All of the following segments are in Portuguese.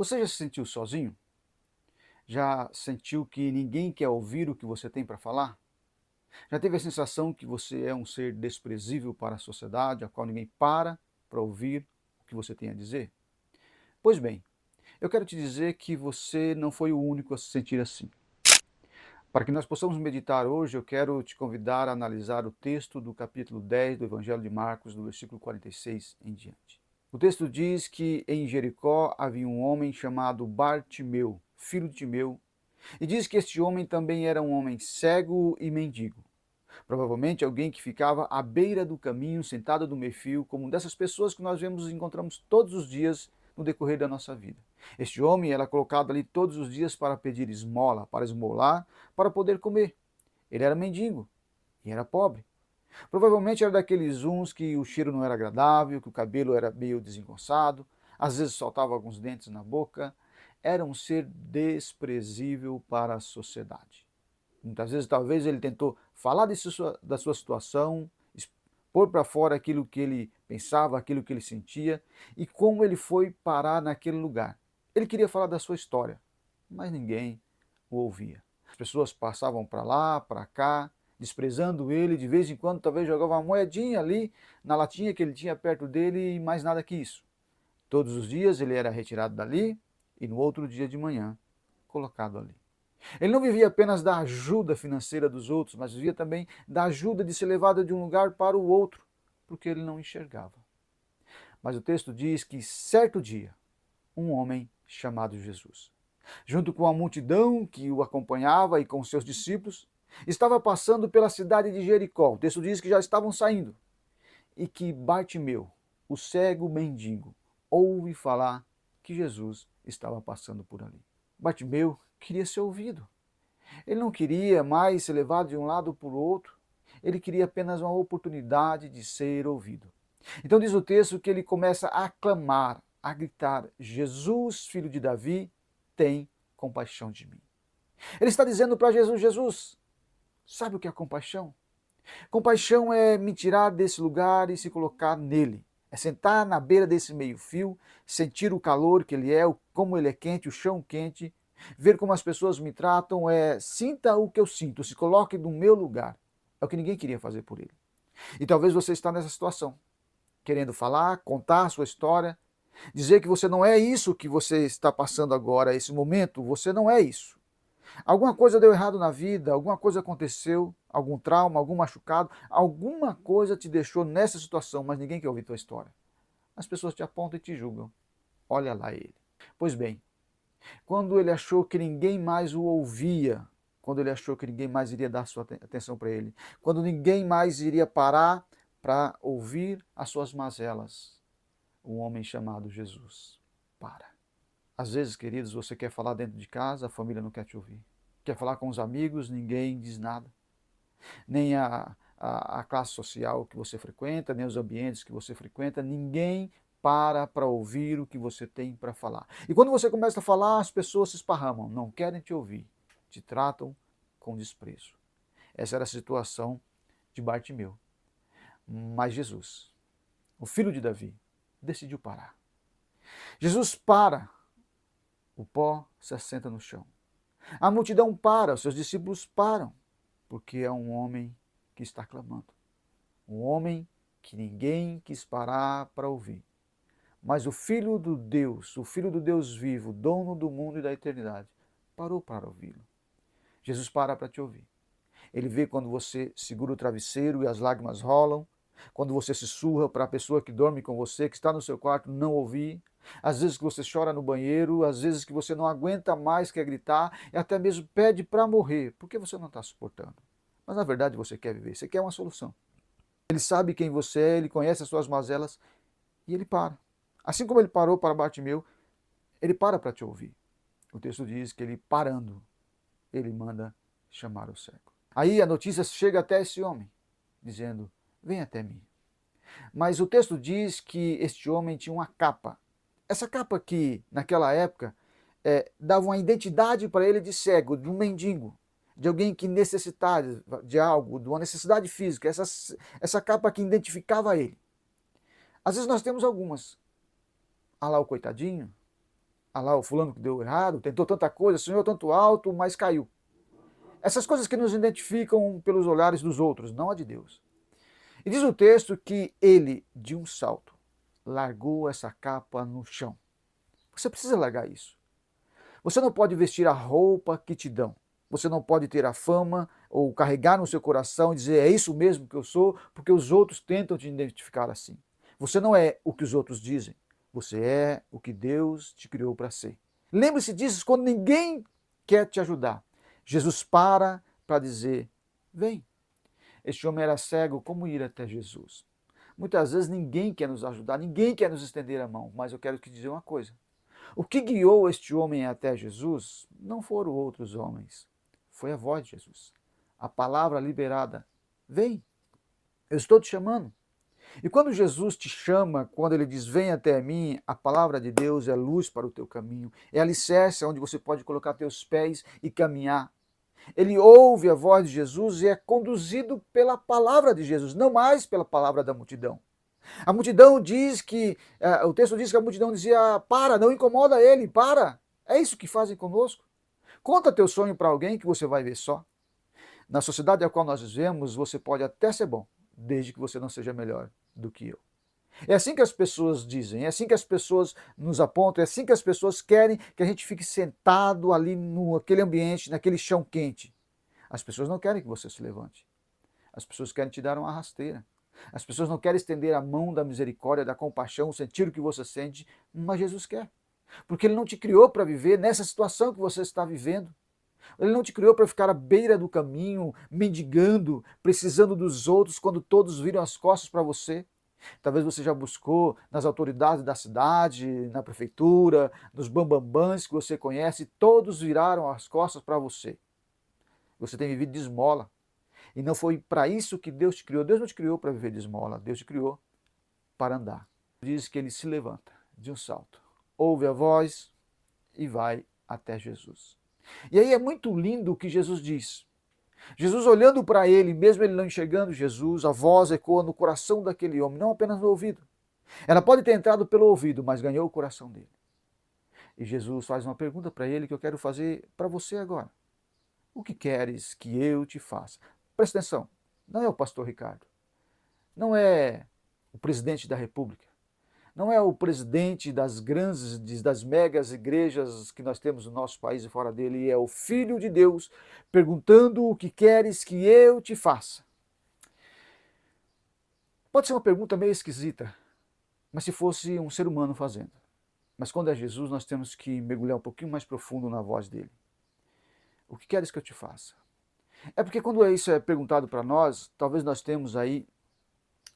Você já se sentiu sozinho? Já sentiu que ninguém quer ouvir o que você tem para falar? Já teve a sensação que você é um ser desprezível para a sociedade, a qual ninguém para ouvir o que você tem a dizer? Pois bem, eu quero te dizer que você não foi o único a se sentir assim. Para que nós possamos meditar hoje, eu quero te convidar a analisar o texto do capítulo 10 do Evangelho de Marcos, do versículo 46 em diante. O texto diz que em Jericó havia um homem chamado Bartimeu, filho de Timeu, e diz que este homem também era um homem cego e mendigo. Provavelmente alguém que ficava à beira do caminho, sentado no meio-fio, como dessas pessoas que nós vemos e encontramos todos os dias no decorrer da nossa vida. Este homem era colocado ali todos os dias para pedir esmola, para esmolar, para poder comer. Ele era mendigo e era pobre. Provavelmente era daqueles uns que o cheiro não era agradável, que o cabelo era meio desengonçado, às vezes saltava alguns dentes na boca. Era um ser desprezível para a sociedade. Muitas vezes, talvez, ele tentou falar da sua situação, pôr para fora aquilo que ele pensava, aquilo que ele sentia e como ele foi parar naquele lugar. Ele queria falar da sua história, mas ninguém o ouvia. As pessoas passavam para lá, para cá, desprezando ele, de vez em quando talvez jogavam uma moedinha ali na latinha que ele tinha perto dele e mais nada que isso. Todos os dias ele era retirado dali e no outro dia de manhã colocado ali. Ele não vivia apenas da ajuda financeira dos outros, mas vivia também da ajuda de ser levado de um lugar para o outro, porque ele não enxergava. Mas o texto diz que certo dia, um homem chamado Jesus, junto com a multidão que o acompanhava e com seus discípulos, estava passando pela cidade de Jericó. O texto diz que já estavam saindo e que Bartimeu, o cego mendigo, ouve falar que Jesus estava passando por ali. Bartimeu queria ser ouvido. Ele não queria mais ser levado de um lado para o outro. Ele queria apenas uma oportunidade de ser ouvido. Então diz o texto que ele começa a clamar, a gritar: Jesus, filho de Davi, tem compaixão de mim. Ele está dizendo para Jesus: Jesus, sabe o que é compaixão? Compaixão é me tirar desse lugar e se colocar nele. É sentar na beira desse meio-fio, sentir o calor que ele é, como ele é quente, o chão quente, ver como as pessoas me tratam, sinta o que eu sinto, se coloque no meu lugar. É o que ninguém queria fazer por ele. E talvez você está nessa situação, querendo falar, contar a sua história, dizer que você não é isso que você está passando agora, esse momento, você não é isso. Alguma coisa deu errado na vida, alguma coisa aconteceu, algum trauma, algum machucado, alguma coisa te deixou nessa situação, mas ninguém quer ouvir tua história. As pessoas te apontam e te julgam. Olha lá ele. Pois bem, quando ele achou que ninguém mais o ouvia, quando ele achou que ninguém mais iria dar sua atenção para ele, quando ninguém mais iria parar para ouvir as suas mazelas, um homem chamado Jesus para. Às vezes, queridos, você quer falar dentro de casa, a família não quer te ouvir. Quer falar com os amigos, ninguém diz nada. Nem a classe social que você frequenta, nem os ambientes que você frequenta, ninguém para ouvir o que você tem para falar. E quando você começa a falar, as pessoas se esparramam, não querem te ouvir, te tratam com desprezo. Essa era a situação de Bartimeu. Mas Jesus, o filho de Davi, decidiu parar. Jesus para, o pó se assenta no chão. A multidão para, os seus discípulos param, porque é um homem que está clamando. Um homem que ninguém quis parar para ouvir. Mas o Filho do Deus vivo, dono do mundo e da eternidade, parou para ouvi-lo. Jesus para te ouvir. Ele vê quando você segura o travesseiro e as lágrimas rolam, quando você se surra para a pessoa que dorme com você, que está no seu quarto, não ouvir, às vezes que você chora no banheiro, às vezes que você não aguenta mais, quer gritar, e até mesmo pede para morrer, porque você não está suportando. Mas na verdade você quer viver, você quer uma solução. Ele sabe quem você é, ele conhece as suas mazelas e ele para. Assim como ele parou para Bartimeu, ele para te ouvir. O texto diz que ele parando, ele manda chamar o cego. Aí a notícia chega até esse homem, dizendo: vem até mim. Mas o texto diz que este homem tinha uma capa. Essa capa que, naquela época, dava uma identidade para ele de cego, de um mendigo, de alguém que necessitava de algo, de uma necessidade física. Essa capa que identificava ele. Às vezes nós temos algumas. Ah lá o coitadinho, Ah lá, o fulano que deu errado, tentou tanta coisa, sonhou tanto alto, mas caiu. Essas coisas que nos identificam pelos olhares dos outros, não a de Deus. E diz o texto que ele, de um salto, largou essa capa no chão. Você precisa largar isso. Você não pode vestir a roupa que te dão. Você não pode ter a fama ou carregar no seu coração e dizer é isso mesmo que eu sou, porque os outros tentam te identificar assim. Você não é o que os outros dizem. Você é o que Deus te criou para ser. Lembre-se disso quando ninguém quer te ajudar. Jesus para dizer: vem. Este homem era cego, como ir até Jesus? Muitas vezes ninguém quer nos ajudar, ninguém quer nos estender a mão, mas eu quero te dizer uma coisa. O que guiou este homem até Jesus não foram outros homens, foi a voz de Jesus. A palavra liberada: vem, eu estou te chamando. E quando Jesus te chama, quando ele diz vem até mim, a palavra de Deus é luz para o teu caminho, é alicerce onde você pode colocar teus pés e caminhar. Ele ouve a voz de Jesus e é conduzido pela palavra de Jesus, não mais pela palavra da multidão. A multidão diz que, o texto diz que a multidão dizia, para, não incomoda ele, para. É isso que fazem conosco. Conta teu sonho para alguém que você vai ver só. Na sociedade a qual nós vivemos, você pode até ser bom, desde que você não seja melhor do que eu. É assim que as pessoas dizem, é assim que as pessoas nos apontam, é assim que as pessoas querem que a gente fique sentado ali naquele ambiente, naquele chão quente. As pessoas não querem que você se levante. As pessoas querem te dar uma rasteira. As pessoas não querem estender a mão da misericórdia, da compaixão, sentir o que você sente, mas Jesus quer. Porque Ele não te criou para viver nessa situação que você está vivendo. Ele não te criou para ficar à beira do caminho, mendigando, precisando dos outros, quando todos viram as costas para você. Talvez você já buscou nas autoridades da cidade, na prefeitura, nos bambambãs que você conhece, todos viraram as costas para você. Você tem vivido de esmola. E não foi para isso que Deus te criou. Deus não te criou para viver de esmola, Deus te criou para andar. Diz que ele se levanta de um salto, ouve a voz e vai até Jesus. E aí é muito lindo o que Jesus diz. Jesus olhando para ele, mesmo ele não enxergando Jesus, a voz ecoa no coração daquele homem, não apenas no ouvido. Ela pode ter entrado pelo ouvido, mas ganhou o coração dele. E Jesus faz uma pergunta para ele que eu quero fazer para você agora. O que queres que eu te faça? Presta atenção, não é o pastor Ricardo, não é o presidente da República, não é o presidente das grandes, das megas igrejas que nós temos no nosso país e fora dele, é o Filho de Deus perguntando o que queres que eu te faça. Pode ser uma pergunta meio esquisita, mas se fosse um ser humano fazendo. Mas quando é Jesus, nós temos que mergulhar um pouquinho mais profundo na voz dele. O que queres que eu te faça? É porque quando isso é perguntado para nós, talvez nós temos aí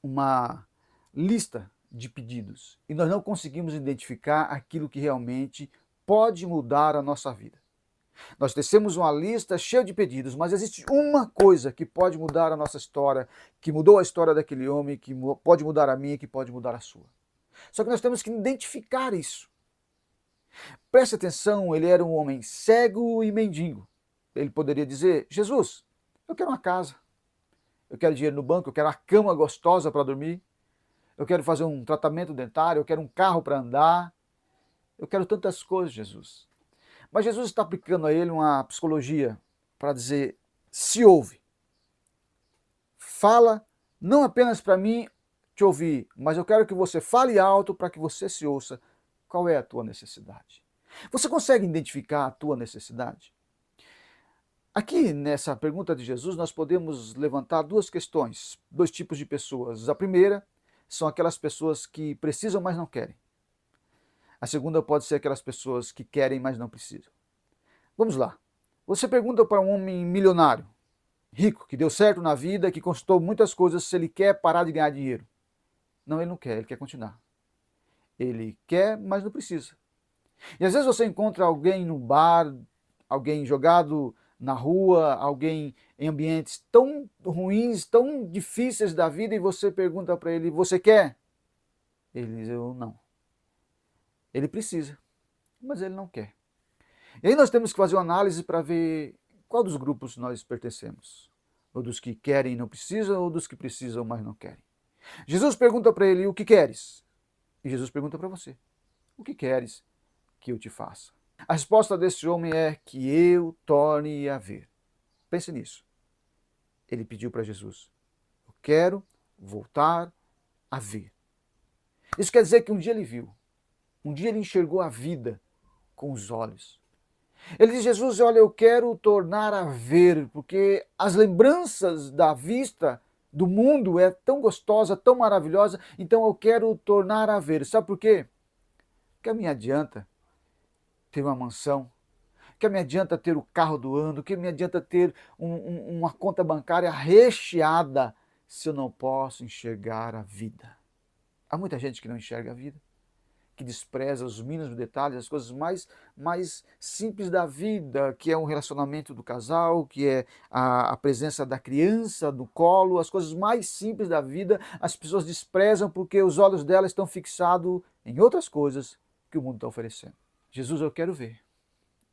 uma lista de pedidos e nós não conseguimos identificar aquilo que realmente pode mudar a nossa vida. Nós tecemos uma lista cheia de pedidos, mas existe uma coisa que pode mudar a nossa história, que mudou a história daquele homem, que pode mudar a minha, que pode mudar a sua. Só que nós temos que identificar isso. Preste atenção, ele era um homem cego e mendigo. Ele poderia dizer, Jesus, eu quero uma casa, eu quero dinheiro no banco, eu quero uma cama gostosa para dormir, eu quero fazer um tratamento dentário, eu quero um carro para andar, eu quero tantas coisas, Jesus. Mas Jesus está aplicando a ele uma psicologia para dizer, se ouve, fala não apenas para mim te ouvir, mas eu quero que você fale alto para que você se ouça. Qual é a tua necessidade? Você consegue identificar a tua necessidade? Aqui nessa pergunta de Jesus nós podemos levantar duas questões, dois tipos de pessoas. A primeira são aquelas pessoas que precisam, mas não querem. A segunda pode ser aquelas pessoas que querem, mas não precisam. Vamos lá. Você pergunta para um homem milionário, rico, que deu certo na vida, que conquistou muitas coisas, se ele quer parar de ganhar dinheiro. Não, ele não quer, ele quer continuar. Ele quer, mas não precisa. E às vezes você encontra alguém no bar, alguém jogado na rua, alguém em ambientes tão ruins, tão difíceis da vida, e você pergunta para ele, você quer? Ele diz, eu não. Ele precisa, mas ele não quer. E aí nós temos que fazer uma análise para ver qual dos grupos nós pertencemos. Ou dos que querem e não precisam, ou dos que precisam, mas não querem. Jesus pergunta para ele, o que queres? E Jesus pergunta para você, o que queres que eu te faça? A resposta desse homem é que eu torne a ver. Pense nisso. Ele pediu para Jesus: eu quero voltar a ver. Isso quer dizer que um dia ele viu, um dia ele enxergou a vida com os olhos. Ele diz: Jesus, olha, eu quero tornar a ver, porque as lembranças da vista do mundo é tão gostosa, tão maravilhosa, então eu quero tornar a ver. Sabe por quê? Que me adianta ter uma mansão, que me adianta ter o carro do ano, que me adianta ter uma conta bancária recheada se eu não posso enxergar a vida. Há muita gente que não enxerga a vida, que despreza os mínimos detalhes, as coisas mais simples da vida, que é um relacionamento do casal, que é a presença da criança no colo, as coisas mais simples da vida, as pessoas desprezam porque os olhos delas estão fixados em outras coisas que o mundo está oferecendo. Jesus, eu quero ver.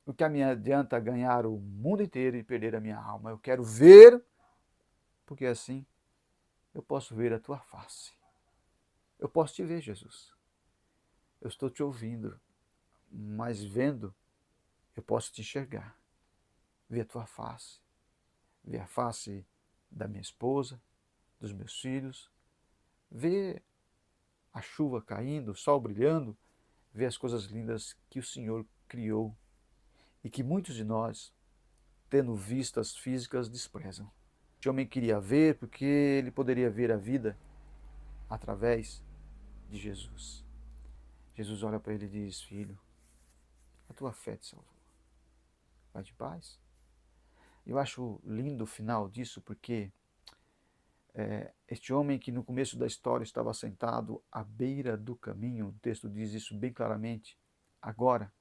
O que me adianta ganhar o mundo inteiro e perder a minha alma? Eu quero ver, porque assim eu posso ver a tua face. Eu posso te ver, Jesus. Eu estou te ouvindo, mas vendo, eu posso te enxergar. Ver a tua face. Ver a face da minha esposa, dos meus filhos. Ver a chuva caindo, o sol brilhando. Ver as coisas lindas que o Senhor criou e que muitos de nós, tendo vistas físicas, desprezam. Este homem queria ver porque ele poderia ver a vida através de Jesus. Jesus olha para ele e diz: filho, a tua fé te salvou. Vai de paz. Eu acho lindo o final disso porque este homem que no começo da história estava sentado à beira do caminho, o texto diz isso bem claramente, agora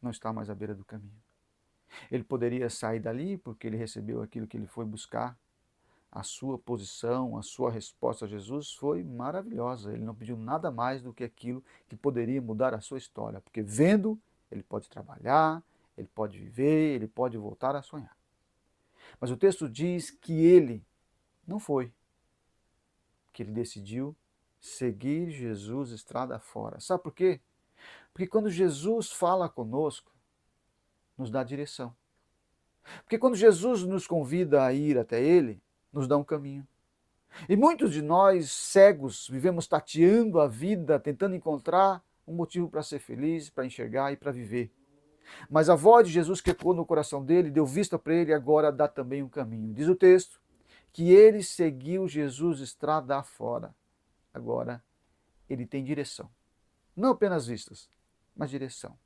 não está mais à beira do caminho. Ele poderia sair dali porque ele recebeu aquilo que ele foi buscar. A sua posição, a sua resposta a Jesus foi maravilhosa. Ele não pediu nada mais do que aquilo que poderia mudar a sua história. Porque vendo, ele pode trabalhar, ele pode viver, ele pode voltar a sonhar. Mas o texto diz que ele não foi. Que ele decidiu seguir Jesus estrada fora. Sabe por quê? Porque quando Jesus fala conosco, nos dá direção. Porque quando Jesus nos convida a ir até Ele, nos dá um caminho. E muitos de nós, cegos, vivemos tateando a vida, tentando encontrar um motivo para ser feliz, para enxergar e para viver. Mas a voz de Jesus que ecoou no coração dele, deu vista para ele e agora dá também um caminho. Diz o texto que ele seguiu Jesus estrada afora. Agora ele tem direção. Não apenas vistas, mas direção.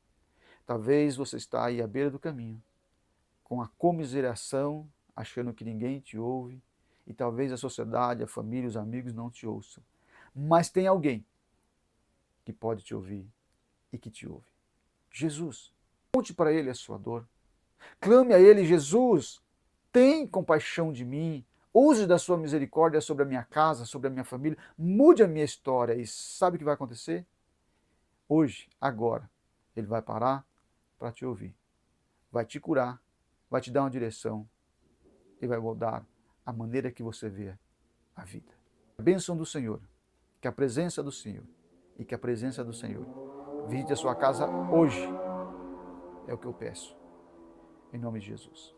Talvez você está aí à beira do caminho, com a comiseração, achando que ninguém te ouve, e talvez a sociedade, a família, os amigos não te ouçam. Mas tem alguém que pode te ouvir e que te ouve. Jesus. Conte para ele a sua dor. Clame a ele: Jesus, tem compaixão de mim. Use da sua misericórdia sobre a minha casa, sobre a minha família. Mude a minha história. E sabe o que vai acontecer? Hoje, agora, ele vai parar para te ouvir. Vai te curar, vai te dar uma direção e vai mudar a maneira que você vê a vida. A bênção do Senhor, que a presença do Senhor e que a presença do Senhor visite a sua casa hoje. É o que eu peço. Em nome de Jesus.